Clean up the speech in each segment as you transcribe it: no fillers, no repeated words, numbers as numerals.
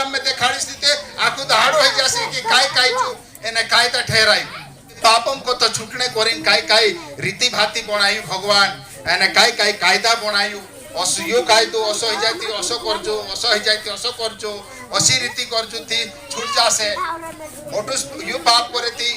काम में देखाड़ी स्थिति आखु दहाड़ो है जैसे कि काय जो एने कायदा ठहराई पापम को तो छूटने कोरिन काय रीति भाती बनायु भगवान एने काय कायदा बनायु यो कायदो असो हो जाती असो करजो असो हो जाती असो करजो असी रीति करजो थी छूट जासे मोटुस यो पाप करे थी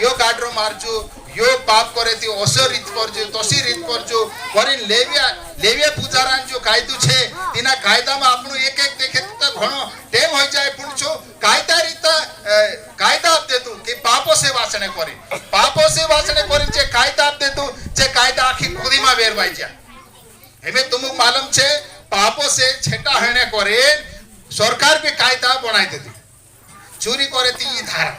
यो गाडरो मारजो यो पाप करे थी असो रीत करजो तसी रीत करजो करिन लेविया पूजारान जो कायदो छे तिना कायदा में आपनु एक देखे तो घणो टेम हो जाए पण जो कायदा रीता कायदा आप दे तू कि पापो से वासने करी जे कायदा आप दे तू जे कायदा आखी खुदी में वेरवाई जा एमे तुमको मालूम छे पापों से छेटा होने करे सरकार भी कायदा बनाई देती चोरी करे ती ये धारा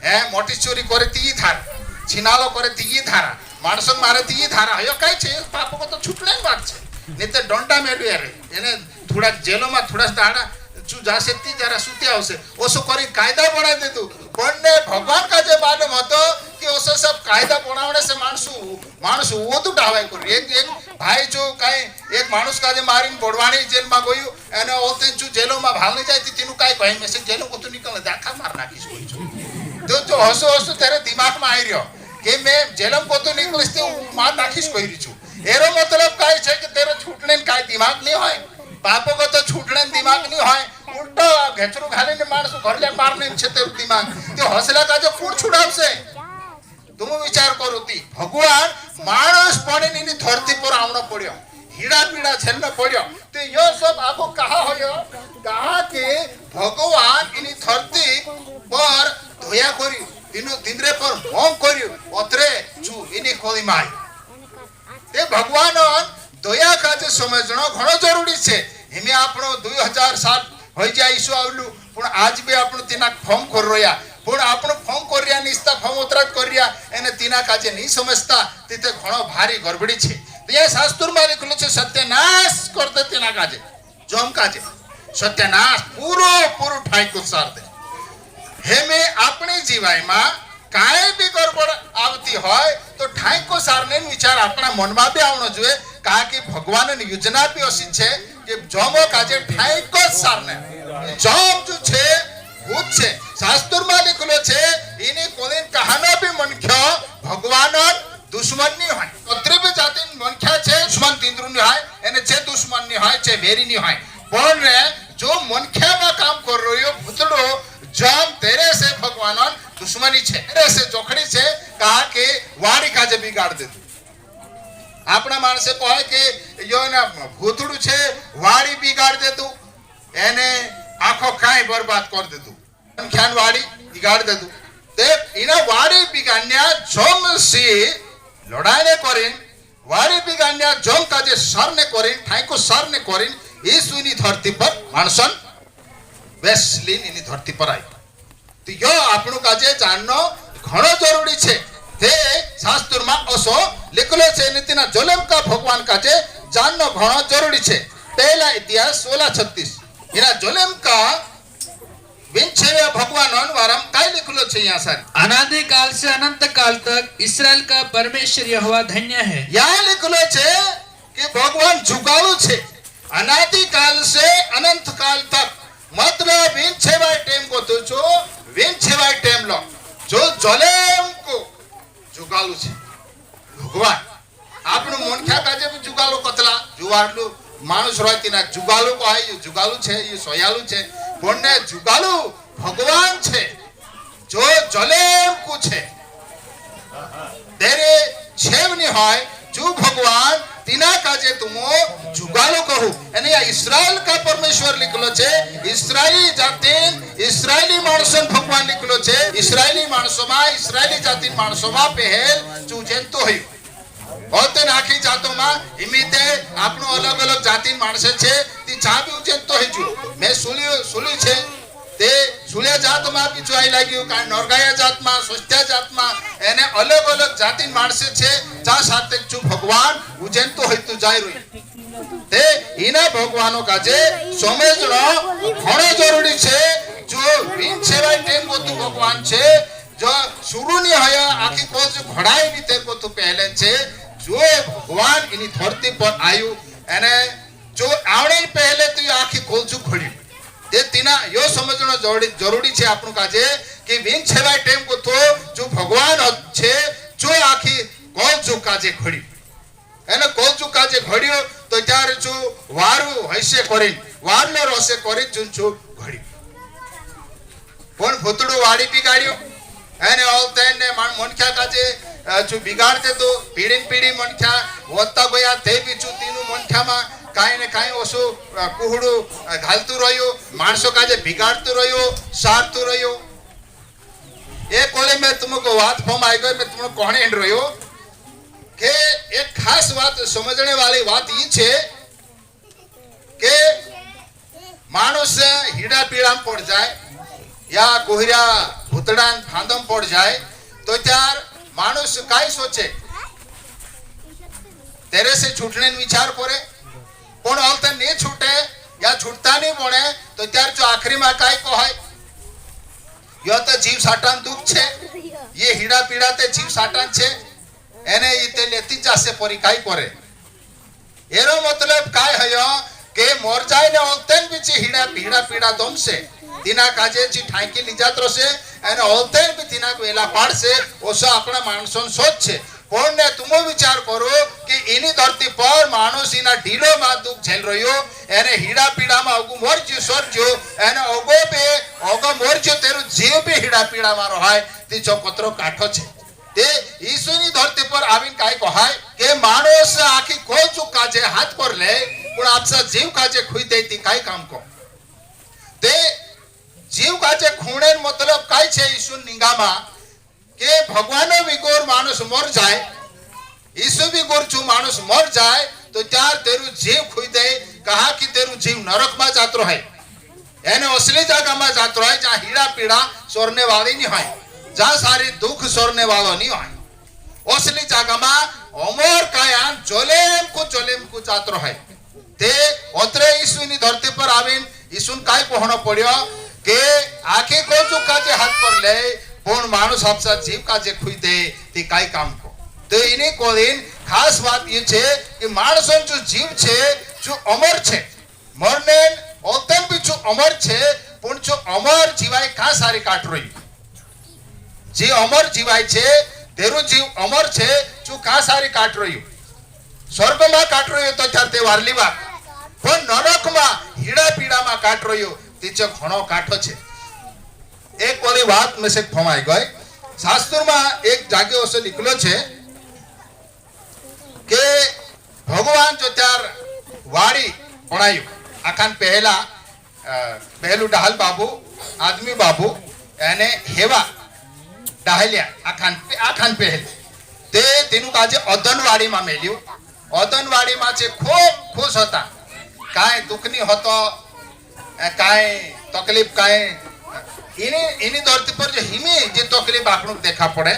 है मोटी चोरी करे ती ये धारा छिनालो करे ती ये धारा मानसन मारे ती ये धारा हयो काय छे पापो को तो छूटने बात छे नहीं तो दंडा मेडवे रे एने थोड़ा जेलो में थोड़ा दाड़ा चू जासे ती जरा सुत्या होसे ओसो करी कायदा बनाई दे तू कोने भगवान का जे मालूम होतो कि ओसो सब कायदा बनावने से माणसू वो तो डावाय कर एक भाई जो काई एक माणूस का जे मारिन बोडवाणी जेल में गयो एने ओते जो जेलो में भालने जाय तीनु काई कहे में से जेलो को तो निकल दाखा मार नाखीस कोई तो जो हसो तेरे दिमाग में आई रियो कि मैं जेलम को तो निकलिस ते मार नाखीस कोई रिछु एरो मतलब काई छे कि तेरे छूटने काई दिमाग नहीं होय पापो को तो छूटने दिमाग नहीं होय उल्टा घेचरू घाले ने माणस घर ले मारने छे तेरो दिमाग तो हसला का जो कोण छुड़ावसे तुम विचार करो ती भगवान मानस पड़े नी धरती पर आवना पड़ियो हीड़ा पीड़ा झेलना पड़ियो तो यो सब आपको कहा होयो कहा कि भगवान इनी धरती पर धोया करी दिन रे पर होम करियो अतरे छु इनी कोली माई ते भगवान दया का जे समझणो घणो जरूरी छे हिमे आपनो 2000 साल होई जाय ईसु आवलु पण आज भी आपनो तिना फॉर्म कर रोया पण आपण फोन करिया निस्ता फोन उतरात करिया एने तिना काजे नहीं समझता तिते घणो भारी गड़बड़ी छे तो ये शास्त्र में लिखलो छे सत्यानाश कर दे तिना काजे जम काजे सत्यानाश पूरो ठाई को सार दे हेमे अपने जीवाय मा काय भी गड़बड़ आवती होय तो ठाई को सारने विचार अपना मन में भी आवनो जोए का कि भगवान ने योजना भी असी छे कि जमो काजे ठाई को सारने जम जो छे भूत छे शास्त्र में लिखलो छे इनी कोलिन कहाना भी मनख्या भगवान दुश्मन नहीं होय अत्रे भी जाति मनख्या छे दुश्मन तिंद्रु नहीं होय एने छे दुश्मन नहीं होय छे वेरी नहीं होय पण रे जो मनख्या में काम कर रयो भूतड़ो जम तेरे से भगवान दुश्मनी छे तेरे से जोखड़ी छे कहा के वाड़ी काजे बिगाड़ दे तू अपना मानसे कहे के यो ना भूतड़ू छे वाड़ी बिगाड़ दे तू एने आखो काई बर्बाद कर दे तू ख्यान वाड़ी बिगाड़ दे तू ते इना वाड़ी बिगाड़न्या जम से लड़ाई ने करिन वाड़ी बिगाड़न्या जम काजे सर ने करिन ठाई को सर ने करिन यीशु नी धरती पर मानसन बेसलिन इनी धरती पर आई तो यो आपनु काजे जाननो घणो जरूरी छे ते शास्त्र में असो लिखलो छे नितिना जोलेम का भगवान काजे जाननो घणो जरूरी छे पहला इतिहास 16:36 इना जोलेम का विंछेवे भगवान वारम काय लिखलो छे यहाँ सर अनादि काल से अनंत काल तक इस्राएल का परमेश्वर यहोवा धन्य है यहाँ लिखलो छे कि भगवान झुकालू छे अनादि काल से अनंत काल तक मतलब विंछेवा टेम को तो जो विंछेवा टेम लो जो जोलेम को जुगालू छे भगवान आपनु मन क्या काजे भी जुगालू कतला जुवाडलू मानुष रहती ना जुगालू को है ये जुगालू छे ये सोयालू छे कोने जुगालू भगवान छे जो जोलेम को छे तेरे छेवनी है जो भगवान तिना काजे तुमो जुगालो कहू यानी इस्राएल का परमेश्वर लिखलो छे इस्राएली जातिन इस्राएली माणसन भगवान लिखलो छे इस्राएली माणसोमा इस्राएली जातिन माणसोमा पहल चूजेन तो है होते नाखी जातो मा इमिते आपनो अलग अलग जातिन माणसे छे ती चाबी उजेन तो है जो मैं सुली छे ते सुलिया जात में भी जोई लाग्यो का नरगाया जात में स्वस्थ्या जात में एने अलग अलग जातिन माणसे छे जा साथे जो भगवान उजेन तो हेतु जाय रही ते इना भगवानो का जे समझनो घणो जरूरी छे जो बिन सेवा टेम को तू भगवान छे जो शुरू नहीं होया आखी को जो घड़ाई भी तेरे को तू पहले छे जो भगवान इनी धरती पर आयु एने जो आवणे पहले तू आखी खोल जो खड़ी ते इना यो समझनो जरूरी छे आपनु काजे कि विन छेवाय टेम को तो जो भगवान छे जो आखी कोलजुग काजे घड़ी एने कोलजुग काजे घड़ियो तो त्यार जो वारु हइसे करिन वारलो रसे करि जुंचो घड़ी कोण भूतड़ो वाड़ी बिगाड़ियो एने ऑलतेन ने मनख्या काजे जो बिगाड़ते तो पीड़ी मनख्या वत्ता गया ते भी जो तीनु मनख्या मा काई ने काई ओसो कुहुडू घालतु रह्यो माणसो काजे बिगाड़तु रह्यो सारतु रह्यो ए कोले में तुमको बात फॉर्म आई गई मैं तुमको कहने एंड रह्यो के एक खास बात समझने वाली बात ये छे के मानुष हीड़ा पीड़ा में पड़ जाए या कोहरा भूतड़ान फांदम पड़ जाए तो त्यार मानुष काई सोचे तेरे से छूटने विचार करे पण ऑलते नहीं छूटे या छूटता नहीं पड़े तो त्यार जो आखिरी में काई कहे यो तो जीव साटान दुख छे ये हीड़ा पीड़ा ते जीव साटान छे एने इते लेती जासे परी काई करे एरो मतलब काय हयो के मोर जाय ने ऑलतेन बिची हीड़ा पीड़ा पीड़ा दम से दिना काजे जी ठाकी लिजात रसे एने ऑलतेन भी दिना को एला पाड़ से ओसा अपना मानसन सोच छे कोण ने तुमो विचार करो कि इनी धरती पर मानुष इना ढीलो मा दुख झेल रह्यो एने हीड़ा पीड़ा मा अगु मरज्यो सरज्यो एने ओगो पे ओगो मरज्यो तेरो जीव पे हीड़ा पीड़ा मा रहाय ती जो कतरो काठो छे ते ईसुनी धरती पर आविन काय कहाय के मानुष आखी कोल चुक काजे हाथ पर ले पण आपसा जीव काजे खुई देती काय काम को ते जीव काजे खूणे मतलब काय छे ईसुन निंगामा के भगवान विगोर मानुष मर जाए ईसु विगोर छु मानुष मर जाए तो त्यार तेरु जीव खुई दे कहा कि तेरु जीव नरक में जातो है एने असली जगह में जातो है जहां हीड़ा पीड़ा सोरने वाली नहीं है जहां सारी दुख सोरने वाला नहीं है असली जगह में अमर कायान जोलेम को जातो है ते ओतरे ईसुनी धरती पर आविन ईसुन काय कहनो पड़ियो के आखे को जो काजे हाथ पर ले पण मानुष आपसा जीव काजे खुई दे ती काय काम को तो इने कोदिन खास बात ये छे कि मानसन जो जीव छे जो अमर छे मरने ओतन भी जो अमर छे पण जो अमर जीवाय का सारी काट रही जे अमर जीवाय छे तेरो जीव अमर छे जो का सारी काट रही स्वर्ग में काट रही तो चारते वारली बा पण नरक में हीड़ा पीड़ा में काट रही तीचो घणो काठो छे एक वाली बात में से फमाई गई शास्त्र में एक जागे ओसे लिखलो छे के भगवान जो त्यार वाड़ी बनायु आखान पहलू डाहल बाबू आदमी बाबू एने हेवा डाहलिया आखान पहल ते तेनु काजे अदनवाड़ी में मेल्यू अदनवाड़ी में छे खूब खुश होता काय दुख नहीं होतो काय तकलीफ काय इनी धरती पर जो हिमी जे तकलीफ आपनु देखा पड़े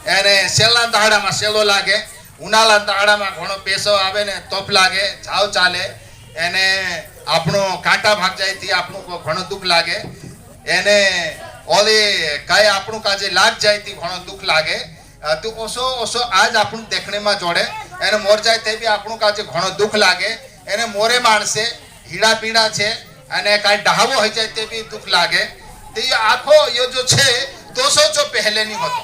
एने सेला दाड़ा में सेलो लागे उनाला दाड़ा में घणो पेसो आवे ने तोप लागे झाव चाले एने आपनो कांटा भाग जाय थी आपनु को घणो दुख लागे एने ओले काय आपनु काजे लाग जाय थी घणो दुख लागे तो ओसो ओसो आज आपनु देखने में जोड़े एने मोर जाय ते भी आपनु काजे घणो दुख लागे एने मोरे मानसे हीड़ा पीड़ा छे अने काय डहावो हो जाय ते भी दुख लागे तो ये आखो ये जो छे तो जो पहले नहीं होतो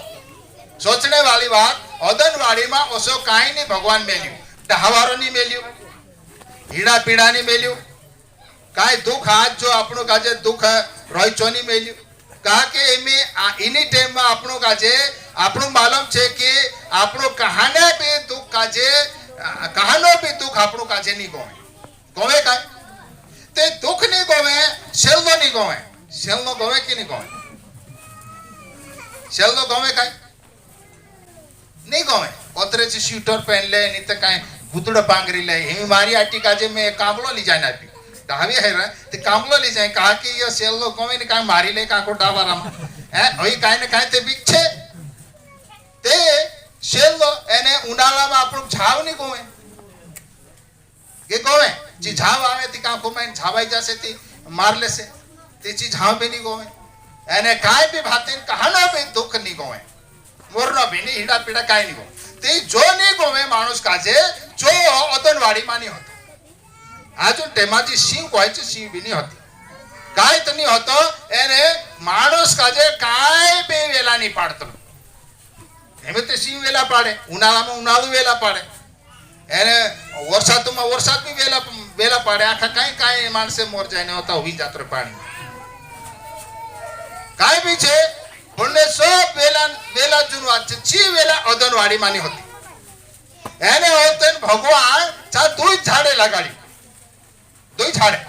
सोचने वाली बात अदनवाड़ी में ओसो काई नहीं भगवान मेल्यू डहावारो नहीं मेल्यू हीड़ा पीड़ा नहीं मेल्यू काय दुख आज जो आपनो काजे दुख रोई चोनी मेल्यू कहा के में इनी टाइम में आपनो काजे आपनो मालूम छे कि आपनो कहाने पे दुख काजे कहानो पे दुख आपनो काजे नहीं गोवे काय ते दुख नहीं गोवे सेल्लो नहीं गोवे सेल्लो गोवे कि नहीं गोवे सेल्लो गोवे काय नहीं गोवे ओतरे से स्वेटर पहन ले नहीं तो काय भूतड़ो पांगरी ले हिमी मारी आटी काजे में कामलो ली जाए ना पी डावी है रे ते कामलो ली जाए कहा कि ये सेल्लो गोवे नहीं काय मारी ले काको डावाराम हैं ओई काय ने काय ते बिच्छे ते सेल्लो एने उनाला में आपन झाव नहीं गोवे के गोवे जी झाव आवे ती काको में झावाई जासे ती मार ले से तीची झाव भी नहीं गोवे एने काय भी भातीन कहाना भी दुख नहीं गोवे मोरनो भी नहीं हीड़ा पीड़ा काय नहीं गोवे ते जो नहीं गोवे मानुष काजे जो अदनवाड़ी मानी होता आज टेमाजी शिव कोई शिव भी नहीं होती કાંઈ તો નહીં હતો એને માણસ કાજે કાંઈ બે વેલા નહીં પાડતો એમ તે સિંહ વેલા પાડે ઉનાળામાં ઉનાળું વેલા પાડે એને વરસાદમાં વરસાદ બી વેલા પાડે આખા કાંઈ માણસે મોર જાય હોતા ઉભી જાત્રે પાણી કાંઈ બી છે બોલને સબ વેલા જૂનું વાત છે છી વેલા અદનવાડી માની હતી એને હોતે ભગવાન ચા દુઈ ઝાડે લગાડી દુઈ ઝાડે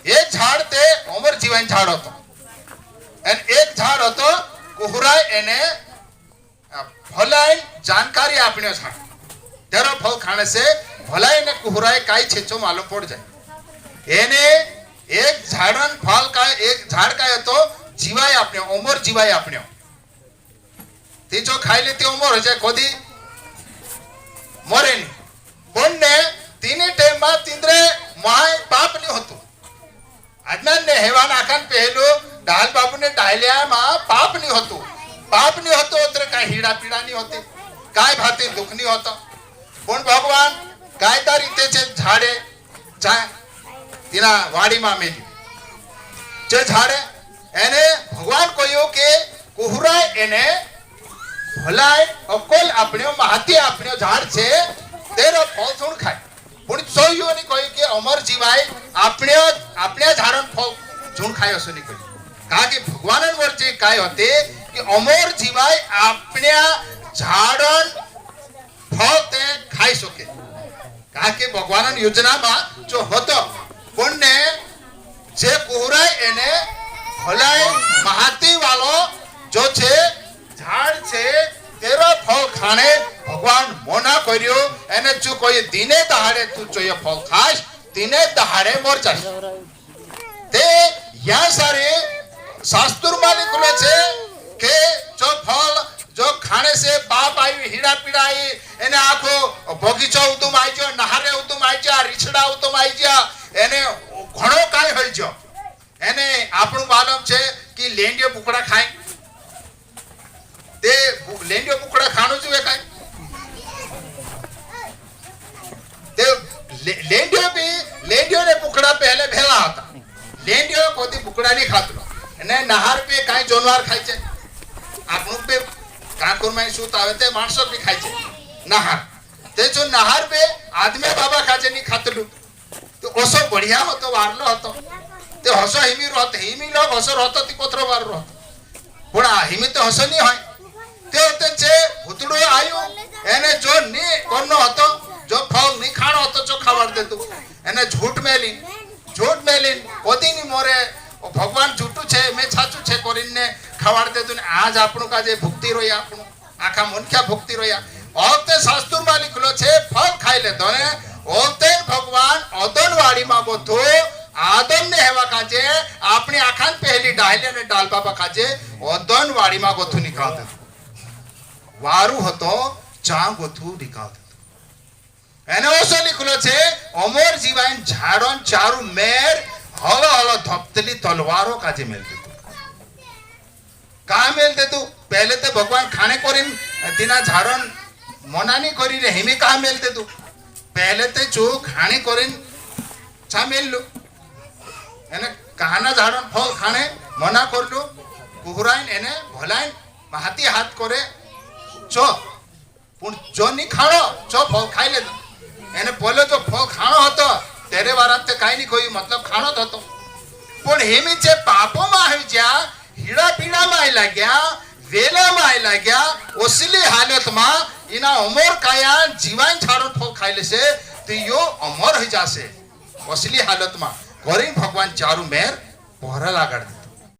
એક ઝાડ તે અમર જીવન ઝાડ હતો અને એક ઝાડ હતો કુહરાય એને ભલાઈ જાણકારી આપણ્યો ઝાડ તેરો ફળ ખાણે છે ભલાઈ ને કુહરાય કાઈ છેચો માલુમ પડ જાય એને એક ઝાડન ફળ કાય એક ઝાડ કાય હતો જીવાય આપણ્યો અમર જીવાય આપણ્યો તે જો ખાઈ લે તે અમર હોય જાય કોદી મરે નહીં પણ ને તીને ટાઈમમાં તીંદ્રે માય પાપ નહીં હતું આજ્ઞાન ને હેવાન આખાન પહેલું ડાલ બાબુ ને ડાયલિયામાં પાપ નહીં હતું એટલે કાંઈ હીડા પીડા નહીં હોતી કાંઈ ભાતી દુઃખ નહીં હોતો પણ ભગવાન કાયદા રીતે છે ઝાડે તેના વાડીમાં મેલ્યું જે ઝાડે એને ભગવાન કહ્યું કે કુહરાય એને ભલાય અકોલ આપ્યો માતી આપ્યો ઝાડ છે તેનો ફળ શું ખાય પણ સોયું ની કહ્યું કે અમર જીવાય આપણે ઝાડન ફળ શું ખાય હશે નહીં કહ્યું કારણ કે ભગવાન વચ્ચે કાય હોતે કે અમર જીવાય આપણે ઝાડન ફળ તે ખાઈ શકે કારણ કે ભગવાન યોજનામાં જો હતો પણ ને જે કુહરાય એને ભલાય માતી વાળો જો છે ઝાડ છે તેરો ફળ ખાણે ભગવાન મોના કર્યો એને જો કોઈ દિને દહાડે તું જોઈએ ફળ ખાશ દિને દહાડે મોર જાશ તે યા સારે શાસ્ત્રમાં લખેલું છે કે જો ફળ જો ખાણે છે બાપ આવી હીડા પીડા આવી એને આખો બગીચો ઉતુમ આવી ગયો નહારે ઉતુમ આવી ગયા રીછડા ઉતુમ આવી ગયા એને ઘણો કાંઈ હોય ગયો એને આપણું માલુમ છે કે લેંડિયો બુકડા ખાય તે લેંડિયો બુકડા ખાણું જોઈએ કાંઈ તે લેંડિયો ને બુકડા પહેલે ભેલા હતા લેંડિયો કોઈ બુકડા નહીં ખાતો અને નહાર પે કાંઈ જાનવર ખાય છે આપણું પે કાંકુરમાં શું આવે તે માણસો બી ખાય છે નહાર તે જો નહાર પે આદમી બાબા ખાજે નહીં ખાતલું તો ઓસો બઢિયા હતો વારલો હતો તે હસો હિમી રહતો હિમી લોક હસો રહતો તી કોતરો વાર રહતો પણ આ હિમી તો હસો નહીં હોય તે છે ભૂતડો આવ્યો એને જો ની કોનો હતો જો ફળ નહીં ખાણો હતો જો ખાવાડ દેતું એને ઝૂઠ મેલી કોદી ની મોરે ભગવાન ઝૂઠું છે મેં સાચું છે કરીને ખાવાડ દેતું ને આજ આપણું કાજે ભુક્તિ રોયા આપણું આખા મનખ્યા ભુક્તિ રોયા ઓતે શાસ્ત્રમાં લખેલો છે ફળ ખાઈ લેતો ને ઓતે ભગવાન અદનવાડીમાં બોધો આદમ ને હેવા કાજે આપણી આખાન પહેલી ડાયલે ને ડાલ બાબા કાજે અદનવાડીમાં ગોથું નીકાળતો વારું હતો ચા ગોથું નીકાળતો એને ઓસો લખેલો છે અમર જીવાન ઝાડોન ચારુ મેર હલો હલો ધપતલી તલવારો કાજે મેલ દેતું કા મેલ દેતું પહેલે તો ભગવાન ખાણે કરીને તેના ઝાડોન મોનાની કરીને હિમી કા મેલ દેતું પહેલે તે જો ખાણે કરીને ચા મેલ્યું એને કાના ઝાડોન ફળ ખાણે મના કરલું કુહરાઈન એને ભલાઈન હાથી હાથ કરે ચો પણ જો ની ખાણો ચો ફળ ખાઈ લેતો એને બોલે તો ફળ ખાણો હતો તેરે વારામ તે કાઈ નહીં કોઈ મતલબ ખાણો જ હતો પણ હેમી જે પાપોમાં આવી ગયા હીડા પીડામાં આવી લાગ્યા વેલામાં આવી લાગ્યા ઓસલી હાલતમાં એના અમર કાયા જીવાન છાડો ફળ ખાઈ લેશે તો યો અમર થઈ જશે ઓસલી હાલતમાં કરીને ભગવાન ચારુ મેર પહોરા લાગાડ